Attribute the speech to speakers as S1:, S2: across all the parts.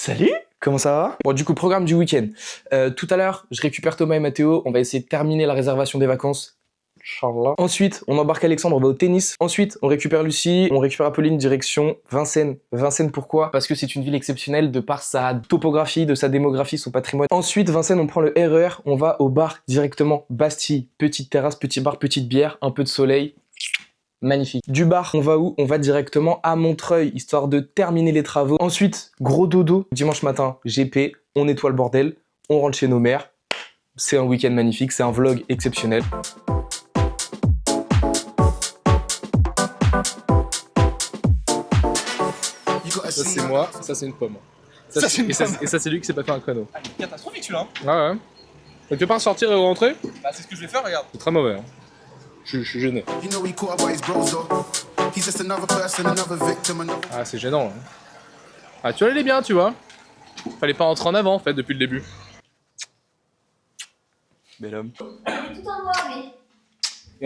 S1: Salut! Comment ça va? Bon, du coup, programme du week-end. Tout à l'heure, je récupère Thomas et Mathéo. On va essayer de terminer la réservation des vacances. Inch'Allah. Ensuite, on embarque Alexandre, on va au tennis. Ensuite, on récupère Lucie, on récupère Apolline, direction Vincennes. Vincennes, pourquoi? Parce que c'est une ville exceptionnelle de par sa topographie, de sa démographie, son patrimoine. Ensuite, Vincennes, on prend le RER, on va au bar directement. Bastille, petite terrasse, petit bar, petite bière, un peu de soleil. Magnifique. Du bar, on va où? On va directement à Montreuil, histoire de terminer les travaux. Ensuite, gros dodo. Dimanche matin, GP, on nettoie le bordel, on rentre chez nos mères. C'est un week-end magnifique, c'est un vlog exceptionnel. Ça c'est moi, ça c'est une pomme. Et ça c'est lui qui s'est pas fait un créneau.
S2: Ah, il est catastrophique celui-là.
S1: Ah ouais. Donc tu veux pas sortir et rentrer?
S2: Bah c'est ce que je vais faire, regarde.
S1: C'est très mauvais. Hein. Je suis gêné. Ah c'est gênant. Hein. Ah tu allais bien, tu vois. Fallait pas rentrer en avant en fait depuis le début. Bel homme.
S3: Tout en noir, mais...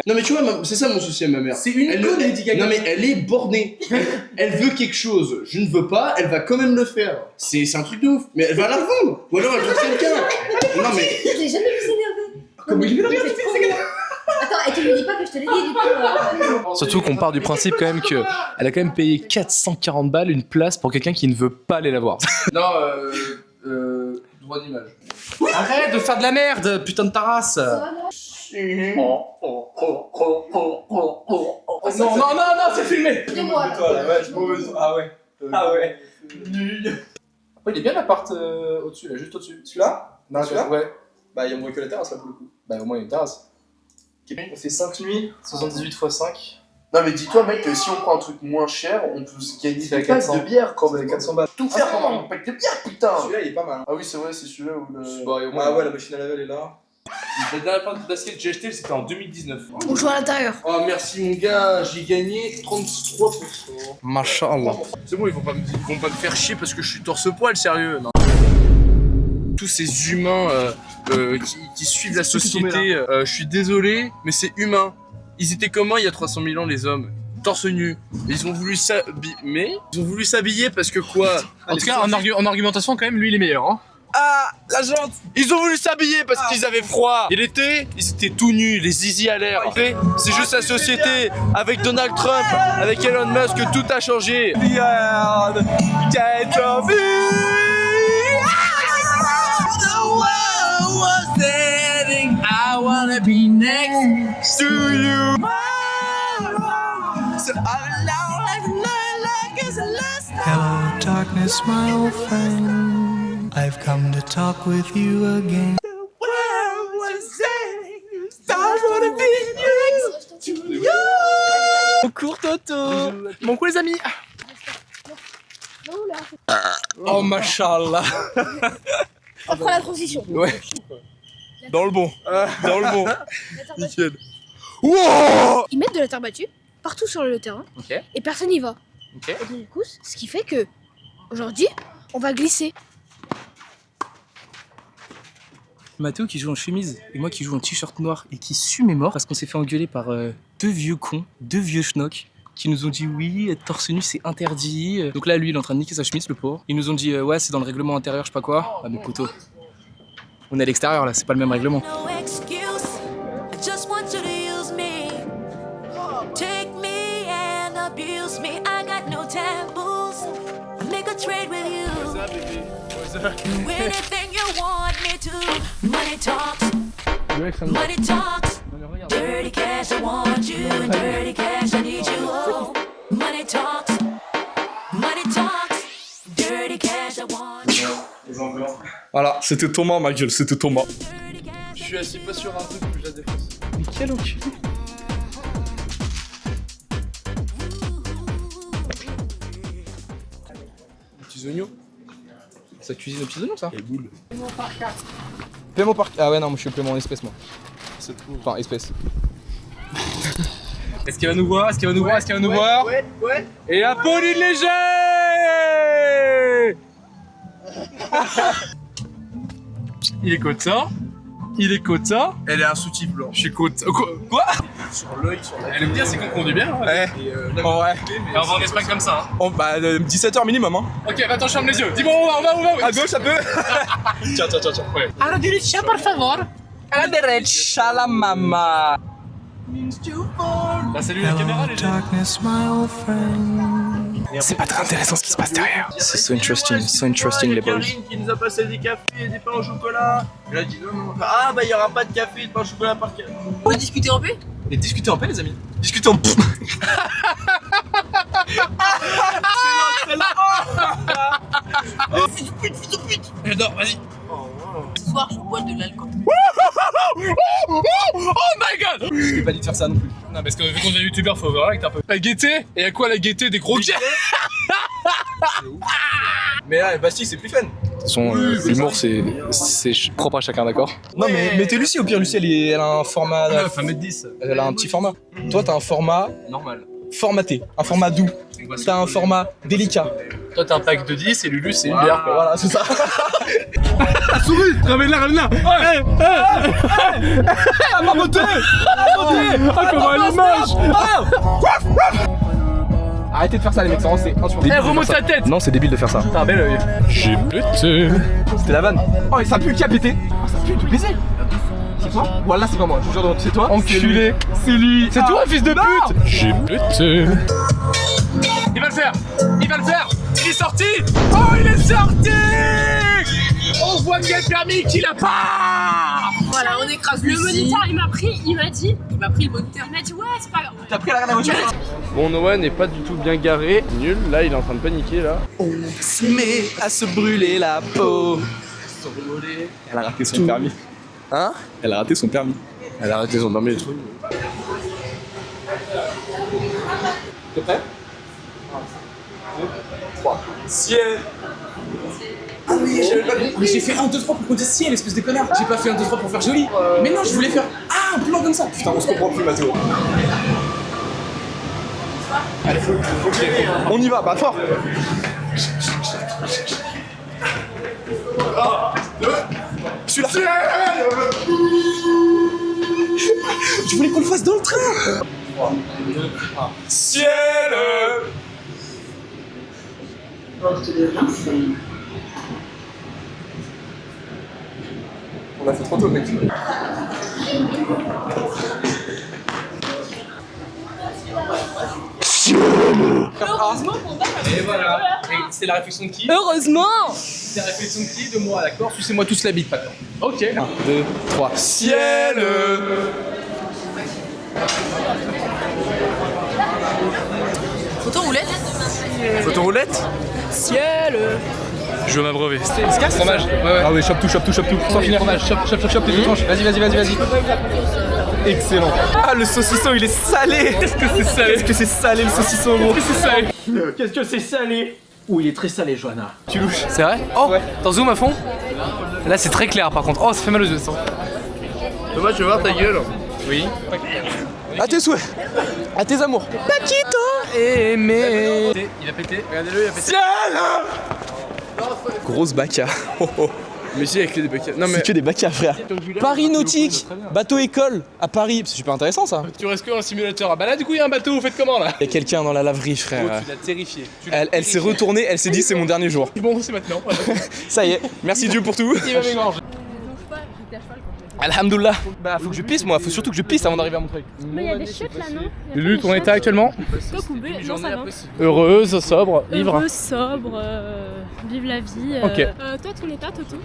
S4: Non mais tu vois, c'est ça mon souci à ma mère.
S2: C'est une icône, Lady Gaga.
S4: Non mais elle est bornée. Elle veut quelque chose, je ne veux pas, elle va quand même le faire. C'est un truc de ouf. Mais elle va la revendre. Ou alors elle trouve quelqu'un. Non mais...
S3: Je l'ai jamais vu s'énerver.
S4: Comment il veut
S3: C'est trop bien. Attends, et tu me dis pas que je te l'ai dit du coup.
S1: Surtout qu'on part du principe quand même que elle a quand même payé 440 balles une place pour quelqu'un qui ne veut pas aller la voir.
S4: Non, droit d'image.
S2: Arrête de faire de la merde, putain de ta race.
S3: Ça va, moi
S2: Non, c'est filmé.
S3: De moi, là.
S2: Ah ouais. Ah ouais. Après, il est bien l'appart au-dessus, là, juste au-dessus. Celui-là? Non, celui-là? Ouais. Bah, il y a moins que la terrasse là pour le coup.
S1: Bah au moins il y a une terrasse.
S2: On fait 5 nuits, 78 x 5.
S4: Non mais dis-toi mec que si on prend un truc moins cher, on peut se gagner
S2: C'est à
S4: des packs
S2: 400.
S4: de bière quand même.
S2: 400 balles.
S4: Tout faire pour avoir un pack de bière putain.
S2: Celui-là, il est pas mal.
S4: Ah oui c'est vrai, c'est celui-là où le...
S2: Ah ouais, la machine à laver, elle est là. La dernière paire de baskets que j'ai acheté, c'était en 2019.
S3: On joue à l'intérieur.
S4: Oh merci mon gars, j'ai gagné 33%.
S1: Mashallah.
S4: C'est bon, ils vont pas me faire chier parce que je suis torse-poil, sérieux. Non. Tous ces humains qui suivent la société, je suis désolé, mais c'est humain. Ils étaient comment il y a 300 000 ans les hommes? Torse nu. Ils ont voulu s'habiller parce que quoi?
S1: En tout cas en argumentation quand même lui il est meilleur. Hein.
S4: Ah, la jante! Ils ont voulu s'habiller parce qu'ils avaient froid. Et l'été, ils étaient tout nus, les zizi à l'air. C'est juste la société. Avec Donald Trump, avec Elon Musk, tout a changé. I wanna be next to you. So
S5: Hello, darkness, my old friend. I've come to talk with you again.
S1: Bon cours Toto. Bon coup les amis. Oh mashallah.
S3: On prend la transition.
S1: Ouais. Dans le bon. Dans le bon. Nickel.
S3: Ils mettent de la terre battue partout sur le terrain
S1: Ok.
S3: et personne n'y va.
S1: Ok.
S3: Et donc, du coup, ce qui fait que aujourd'hui, on va glisser.
S6: Mathéo qui joue en chemise et moi qui joue en t-shirt noir et qui sue mes morts parce qu'on s'est fait engueuler par deux vieux cons, deux vieux schnocks qui nous ont dit oui, être torse nu c'est interdit. Donc là lui il est en train de niquer sa chemise le pauvre. Ils nous ont dit ouais c'est dans le règlement intérieur je sais pas quoi. Ah mais poteau, on est à l'extérieur là, c'est pas le même règlement.
S7: No excuse, I just want you to use me. Take me and abuse me. I got no taboos. I make a trade with you. Do anything you want me to. Money talks. Money talks. Dirty cash, I want you. And dirty cash, I need you. Oh. Money talks. Money talks. Dirty cash, I want you.
S1: Voilà, c'était Thomas ma gueule, c'était Thomas.
S7: Dirty cash.
S4: je suis assis pas sur un truc que je la défonce.
S1: Mais quel enculé.
S4: Petits oignons.
S1: Ça cuisine aux petits oignons ça?
S4: Et boules.
S1: Paiement par... Ah ouais non, moi je suis paiement en espèces moi. Enfin espèces.
S2: Est-ce qu'il va nous voir? Est-ce qu'il va nous voir? Est-ce qu'il va nous voir?
S4: Ouais.
S2: Et Apolline Léger. Il est content.
S4: il est quota.
S2: Elle est un soutif blanc.
S4: Je suis quota. Quoi?
S2: Sur l'œil, sur la.
S4: Elle aime bien, c'est qu'on conduit bien. Hein.
S2: Ouais.
S4: Et
S2: ouais.
S4: on va en Espagne comme ça. Hein.
S2: Oh, bah, 17h minimum, hein.
S4: Ok, attends, je ferme les yeux. Dis-moi où on va.
S2: À gauche, ça peut. Tiens.
S4: Ouais.
S6: A la derecha, por favor.
S2: À la derecha, la mama.
S4: Bah, salut la caméra, les gens.
S5: Darkness, my old friend.
S1: C'est pas très intéressant ce qui se passe derrière. C'est so interesting les boys.
S2: Karine qui nous a passé des cafés et des pains au chocolat. Elle a dit non. Ah, bah, il y aura pas de café et de pain au chocolat par café.
S3: On va discuter en paix.
S2: Et discuter en paix, les amis. Discuter en. Fils de pute.
S4: J'adore, vas-y.
S3: Ce soir, je bois de l'alcool.
S4: Oh my god!
S2: Je t'ai pas dit de faire ça non plus.
S4: Non, parce que vu qu'on est youtubeur, faut voir avec un peu. La gaieté? Et y'a quoi la gaieté? Des gros gays?
S2: Mais là, Bastille, c'est plus fun.
S1: Son l'humour c'est propre à chacun, d'accord?
S2: Non, mais mettez Lucie au pire. Lucie, elle a un format.
S4: 9, 1m10.
S2: Elle a un petit format. Toi, t'as un format
S4: Normal.
S2: formaté, un format doux. T'as un format délicat.
S4: Toi, t'as un pack de 10 et Lulu, c'est une bière. Quoi.
S2: Voilà, c'est ça.
S4: Souris! Ramène-la! Ouais!
S2: Ma beauté!
S4: Ah, comment elle est moche!
S2: Arrêtez de faire ça, les mecs, c'est insupportable.
S4: Eh, remonte ta tête!
S1: Non, c'est débile de faire ça.
S4: T'as un bel oeil.
S1: J'ai pété.
S2: C'était la vanne. Oh, et ça pue, qui a pété? Oh, ça pue de baiser. C'est toi? Voilà, c'est pas moi, je vous jure, c'est toi?
S4: Enculé! C'est lui! C'est toi, fils de pute!
S1: J'ai pété.
S4: Il va le faire! Il est sorti! Oh, il est sorti! On voit bien le permis qu'il a pas!
S3: Voilà, on écrase le moniteur. Il m'a pris le moniteur. Il m'a dit ouais, c'est pas grave.
S2: T'as pris la voiture?
S4: Bon, Noah n'est pas du tout bien garé. Nul, là, il est en train de paniquer, là.
S2: On se met à se brûler la peau. Elle a raté son permis.
S1: Hein?
S2: Elle a raté son permis.
S1: Elle a arrêté son permis et tout.
S2: T'es prêt? 1, 2, 3. Ciel! Ah oui, j'ai fait 1, 2, 3 pour qu'on dise ciel, espèce de connard. J'ai pas fait 1, 2, 3 pour faire joli. Mais non, je voulais faire un plan comme ça. Putain, on se comprend plus, Mathéo. Allez, faut on y va, bah fort. 1, 2, celui-là. Je voulais qu'on le fasse dans le train. 3, 2, 1. Ciel! On a fait trop tôt, mec.
S3: Heureusement qu'on va.
S2: Et voilà. Et c'est la réflexion de qui?
S3: Heureusement.
S2: C'est la réflexion de qui? De moi, d'accord? Sucez-moi tous la bite maintenant.
S4: Ok.
S2: 1, 2, 3. Ciel!
S3: Photo roulette.
S2: Photo roulette?
S3: Ciel.
S4: Je veux m'abreuver.
S2: C'est casse fromage.
S4: Ouais.
S2: Ah oui, chope tout. Sans finir. Fromage, chope tes tranches. Vas-y. Excellent. Ah, le saucisson, il est salé. Qu'est-ce que c'est salé le saucisson, gros?
S8: Qu'est-ce que c'est salé? Oui, il est très salé, Johanna.
S2: Tu louches.
S6: C'est vrai? Oh, t'en zoom à fond? Là, c'est très clair par contre. Oh, ça fait mal aux yeux ça.
S4: Thomas, tu veux voir ta gueule?
S6: Oui.
S2: À tes souhaits. À tes amours. Paquito aimé.
S4: Il a pété. Regardez-le, il a pété.
S2: Ciel! Grosse bacca.
S4: Mais si, avec des bacs. Non, mais.
S2: C'est que des baccas, frère. Paris nautique, bateau école à Paris. C'est super intéressant ça.
S4: Tu restes que dans le simulateur. Ah bah là, du coup, il y a un bateau. Vous faites comment là?
S2: Il y a quelqu'un dans la laverie, frère.
S4: Oh, tu l'as terrifié.
S2: Elle s'est retournée, elle s'est dit c'est mon dernier jour.
S4: Bon, c'est maintenant.
S2: Ça y est, merci Dieu pour tout.
S4: Il va m'égorger.
S2: Alhamdoulilah. Bah faut que je pisse moi, faut surtout que je pisse avant d'arriver à mon truc.
S9: Mais il y a des chutes là, non?
S4: Lulu, ton état actuellement?
S9: Top ou B? Non, ça va.
S4: Heureuse, sobre, ivre.
S9: Heureux, sobre, vive la vie.
S4: Ok.
S9: Toi, ton état, Toto?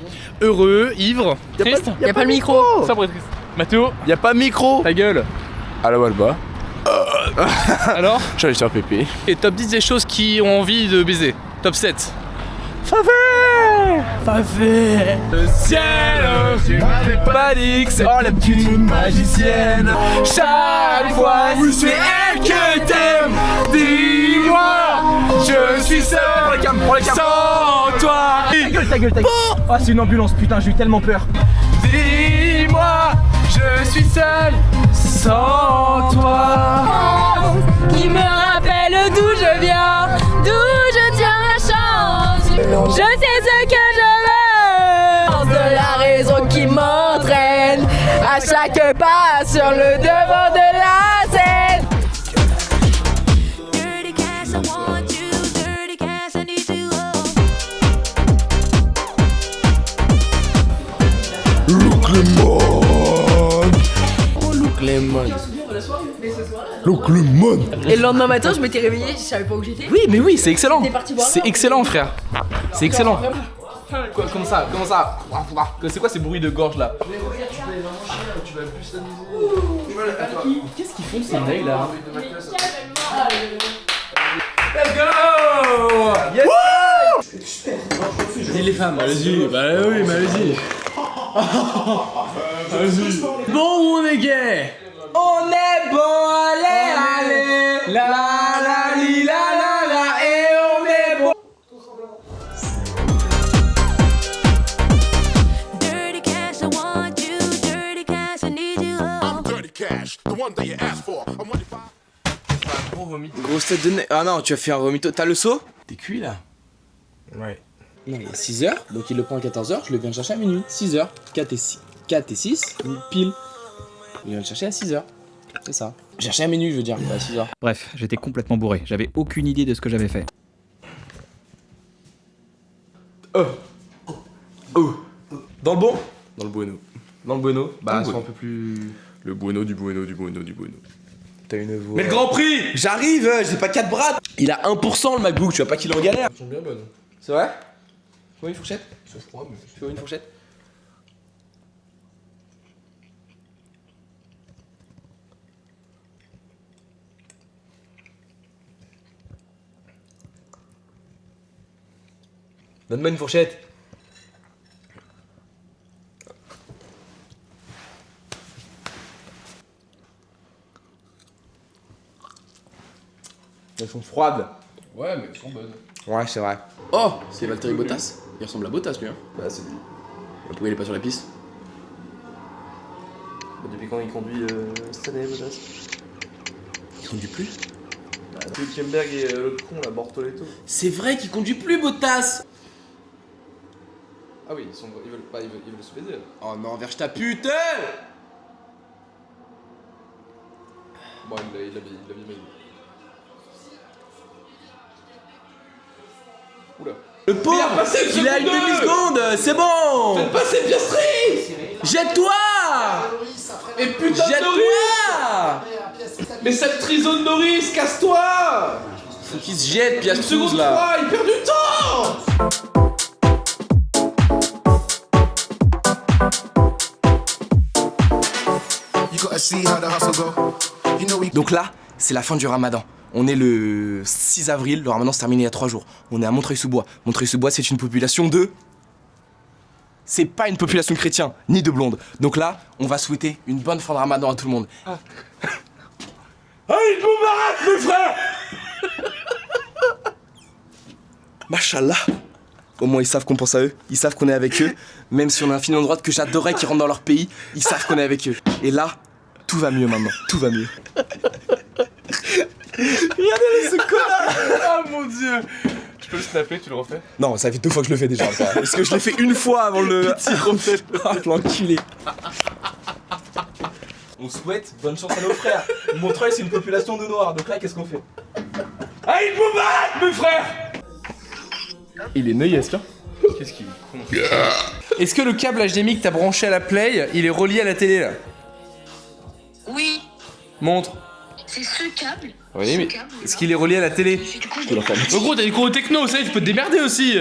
S4: Heureux, ivre. Triste?
S3: Y'a pas le micro.
S4: Sobre et triste. Mathéo,
S2: Y a pas de micro.
S4: ta gueule.
S2: À la Walba.
S4: Alors?
S2: J'allais faire pépé.
S4: Et top 10 des choses qui ont envie de baiser. Top 7.
S2: Pavé. Le ciel, tu m'avais pas dit que c'est la petite magicienne. Chaque fois, c'est elle que t'aimes. Dis-moi, je suis seul. Sans toi. Ta gueule. Oh, c'est une ambulance, putain, j'ai eu tellement peur. Dis-moi, je suis seul. Sans toi.
S9: Qui me rappelle d'où je viens, d'où je tiens la chance. Je sais ce que je veux. De la raison qui m'entraîne. sur le devant de la scène.
S7: Dirty cash, I want you. Dirty cash, I need you.
S2: Look Lemon.
S1: Oh, Look Lemon.
S2: Look Lemon.
S9: Et le lendemain matin, je m'étais réveillée, je savais pas où j'étais.
S1: Oui, mais oui, c'est excellent.
S9: T'es parti boire un
S1: C'est
S9: verre.
S1: excellent, frère. C'est excellent. Quoi, comment ça? C'est quoi ces bruits de gorge là? Qu'est-ce qu'ils font ces mecs là? Let's go! Yes! Dis les femmes, allez-y, bah oui, mais allez-y. Allez-y. Bon ou on est gay? On est bon, allez, la la li la la la, et on est bon.
S7: Dirty cash, I want you. Dirty cash, I need you.
S2: Dirty cash, the one that you asked for. I'm one
S1: Gros vomi. Grosse tête de nez. Ah non, tu as fait un vomito. T'as le seau? T'es cuit là? Ouais. Non, il est 6h, donc il le prend à 14h, je le viens le chercher à minuit. 6h, 4 et 6, pile. Il vient le chercher à 6h. C'est ça. Chercher à minuit, je veux dire, pas à 6h.
S10: Bref, j'étais complètement bourré. J'avais aucune idée de ce que j'avais fait.
S1: Dans le bon?
S4: Dans le bueno.
S1: Dans le bueno. Bah,
S4: Dans le
S1: sois un
S4: bueno.
S1: peu plus.
S4: Le bueno du bueno du bueno du bueno.
S1: T'as une voix.
S6: Mais le Grand Prix!
S1: J'arrive, j'ai pas 4 bras! Il a 1% le MacBook, tu vois pas qu'il est en galère.
S4: Elles sont bien bonnes.
S1: C'est vrai? Tu veux une fourchette?
S4: C'est froid, mais.
S1: Tu veux une fourchette? Donne-moi une fourchette. Elles sont froides.
S4: Ouais, mais elles sont bonnes.
S1: Ouais, c'est vrai. Oh, c'est Valtteri Bottas. Il ressemble à Bottas, lui. Hein. Bah, c'est lui. Pourquoi il est pas sur la piste? Bah, depuis quand il conduit cette année, Bottas? Il conduit plus? Bah,
S4: Hülkenberg et l'autre con, la Bortoletto.
S1: c'est vrai qu'il conduit plus, Bottas!
S4: Ah oui, ils veulent se baiser.
S1: Oh non, Verstappen!
S4: Bon, il l'a bien mis. Oula.
S1: Le pauvre! Il a une demi-seconde! C'est bon!
S6: Faites passer Piastri!
S1: Jette-toi!
S6: Et putain de
S1: Jette-toi!
S6: Mais cette trison de Norris, casse-toi!
S1: Faut qu'il se jette,
S6: Une
S1: Piastri,
S6: seconde
S1: là!
S6: 3, il perd du temps!
S2: You gotta see how the hustle go. You know we
S1: Donc là, c'est la fin du ramadan. On est le 6 avril, le ramadan s'est terminé il y a 3 jours. On est à Montreuil-sous-Bois. Montreuil-sous-Bois, c'est une population de... C'est pas une population chrétienne, ni de blondes. Donc là, on va souhaiter une bonne fin de ramadan à tout le monde.
S6: Aïe, Moubarak, mes frères!
S1: Machallah. Au moins, ils savent qu'on pense à eux. Ils savent qu'on est avec eux. Même si on a infiniment de droite que j'adorerais qu'ils rentrent dans leur pays, ils savent qu'on est avec eux. Et là, tout va mieux maintenant. Tout va mieux. Regardez ce connard!
S4: Ah mon dieu! Tu peux le snapper, tu le refais?
S1: Non, ça fait 2 fois que je le fais déjà. Parce que je l'ai fait une fois avant le... Ah, l'enculé. On souhaite bonne chance à nos frères. Montreuil, c'est une population de noirs. Donc là, qu'est-ce qu'on fait?
S6: Aïe, Moubarak, mes frères!
S1: Il est neuillesque, tiens.
S4: Qu'est-ce qu'il est con?
S6: Est-ce que le câble HDMI que t'as branché à la Play, il est relié à la télé là?
S3: Oui,
S6: Montre.
S3: c'est ce câble.
S6: Oui, mais est-ce qu'il est relié à la télé? Oh gros, t'as des cours techno, ça, tu peux te démerder aussi.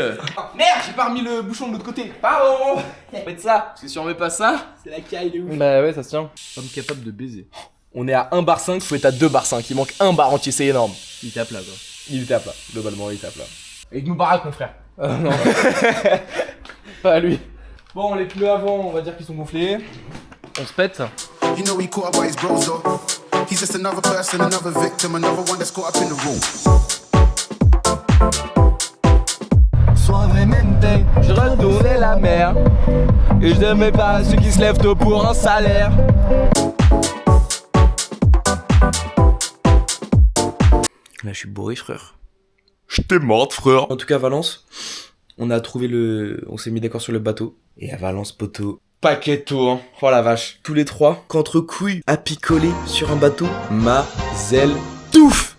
S1: Merde, j'ai pas remis le bouchon de l'autre côté. Pardon. Faites ça. Parce que si on met pas ça, c'est la caille de ouf.
S6: Bah ouais, ça se tient.
S4: Femme capable de baiser.
S1: On est à 1 bar 5, faut être à 2 bar 5. Il manque 1 bar entier, c'est énorme.
S6: Il était à plat quoi.
S1: Il était à plat. Globalement, il était à plat. Avec nous baraque, mon frère.
S6: Non. Pas à lui.
S1: Bon, les pneus avant, on va dire qu'ils sont gonflés.
S6: On se pète.
S2: You know we caught up by his bros though. He's just another person, another victim, another one that's caught up in the room.
S1: Suavemente, je retournais la mer. Et je n'aimais pas ceux qui se lèvent tôt pour un salaire. Là, je suis bourré, frère.
S4: Je t'ai morte, frère.
S1: En tout cas, Valence, on a trouvé le... On s'est mis d'accord sur le bateau. Et à Valence, poteau,
S2: paquetto, hein. Oh la vache.
S1: Tous les trois, qu'entre couilles, à picoler sur un bateau, Mazel Touf.